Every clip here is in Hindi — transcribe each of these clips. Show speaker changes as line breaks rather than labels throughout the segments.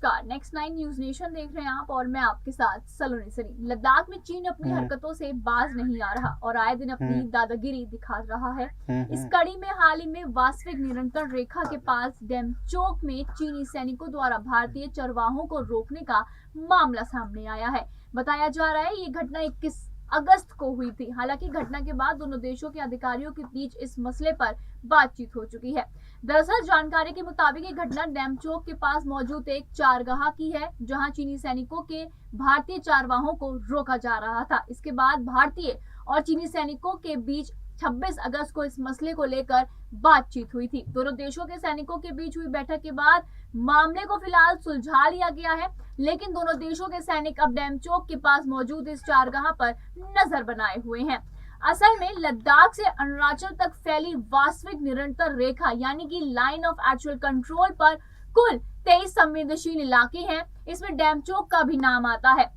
नमस्कार, नेक्स्ट 9 न्यूज नेशन देख रहे हैं आप और मैं आपके साथ सलोनी सनी। लद्दाख में चीन अपनी हरकतों से बाज नहीं आ रहा और आए दिन अपनी दादागिरी दिखा रहा है। इस कड़ी में हाल ही में वास्तविक नियंत्रण रेखा के पास डेमचोक में चीनी सैनिकों द्वारा भारतीय चरवाहों को रोकने का मामला सामने आया है। बताया जा रहा है ये घटना 21 अगस्त को हुई थी। हालांकि घटना के बाद दोनों देशों के अधिकारियों के बीच इस मसले पर बातचीत हो चुकी है। दरअसल जानकारी के मुताबिक ये घटना डेमचोक के पास मौजूद एक चारगाह की है, जहां चीनी सैनिकों के भारतीय चारवाहों को रोका जा रहा था। इसके बाद भारतीय और चीनी सैनिकों के बीच 26 अगस्त को इस मसले को लेकर बातचीत हुई थी। दोनों देशों के सैनिकों के बीच हुई बैठक के बाद मामले को फिलहाल सुलझा लिया गया है, लेकिन दोनों देशों के सैनिक अब डेमचोक के पास मौजूद इस चारगाह पर नजर बनाए हुए हैं। असल में लद्दाख से अरुणाचल तक फैली वास्तविक निरंतर रेखा यानी कि लाइन ऑफ एक्चुअल कंट्रोल पर कुल 23 संवेदनशील इलाके हैं। इसमें डेमचोक का भी नाम आता है।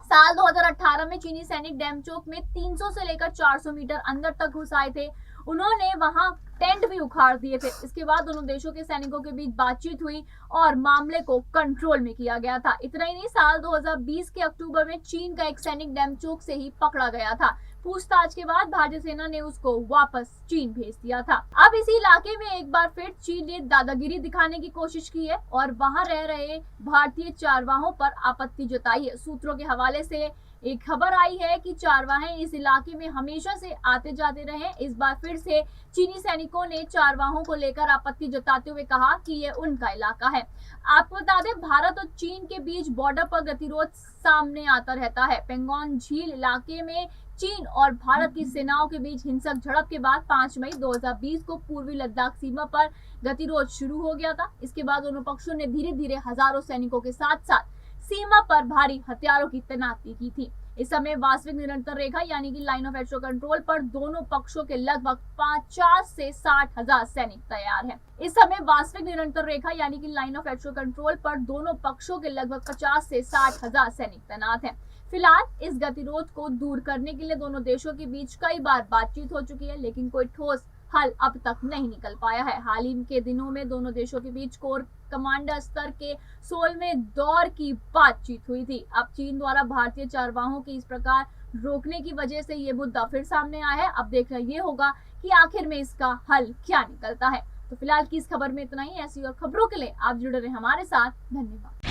साल 2018 में चीनी सैनिक डेमचोक में 300 से लेकर 400 मीटर अंदर तक घुस आए थे। उन्होंने वहां टेंट भी उखाड़ दिए थे। इसके बाद दोनों देशों के सैनिकों के बीच बातचीत हुई और मामले को कंट्रोल में किया गया था। इतना ही नहीं, साल 2020 के अक्टूबर में चीन का एक सैनिक डेमचोक से ही पकड़ा गया था। पूछताछ के बाद भारतीय सेना ने उसको वापस चीन भेज दिया था। अब इसी इलाके में एक बार फिर चीन ने दादागिरी दिखाने की कोशिश की है और वहां रह रहे भारतीय चारवाहों पर आपत्ति जताई है। सूत्रों के हवाले से एक खबर आई है कि चारवाहे इस इलाके में हमेशा से आते जाते रहे। इस बार फिर से चीनी सैनिकों ने चारवाहों को लेकर आपत्ति जताते हुए कहा कि ये उनका इलाका है। आपको बता दें, भारत और चीन के बीच बॉर्डर पर गतिरोध सामने आता रहता है। पेंगोंग झील इलाके में चीन और भारत की सेनाओं के बीच हिंसक झड़प के बाद 5 मई 2020 को पूर्वी लद्दाख सीमा पर गतिरोध शुरू हो गया था। इसके बाद दोनों पक्षों ने धीरे धीरे हजारों सैनिकों के साथ साथ सीमा पर भारी हथियारों की तैनाती की थी। इस समय वास्तविक निरंतर रेखा यानी कि लाइन ऑफ एक्चुअल कंट्रोल पर दोनों पक्षों के लगभग 50 से 60 हजार सैनिक तैयार हैं। इस समय वास्तविक निरंतर रेखा यानी कि लाइन ऑफ एक्चुअल कंट्रोल पर दोनों पक्षों के लगभग 50 से 60 हजार सैनिक तैनात हैं। फिलहाल इस गतिरोध को दूर करने के लिए दोनों देशों के बीच कई बार बातचीत हो चुकी है, लेकिन कोई ठोस हल अब तक नहीं निकल पाया है। हाल ही के दिनों में दोनों देशों के बीच कोर कमांडर स्तर के 16वें दौर की बातचीत हुई थी। अब चीन द्वारा भारतीय चारवाहों की इस प्रकार रोकने की वजह से ये मुद्दा फिर सामने आया है। अब देखना ये होगा कि आखिर में इसका हल क्या निकलता है। तो फिलहाल की इस खबर में इतना ही। ऐसी और खबरों के लिए आप जुड़े रहे हमारे साथ। धन्यवाद।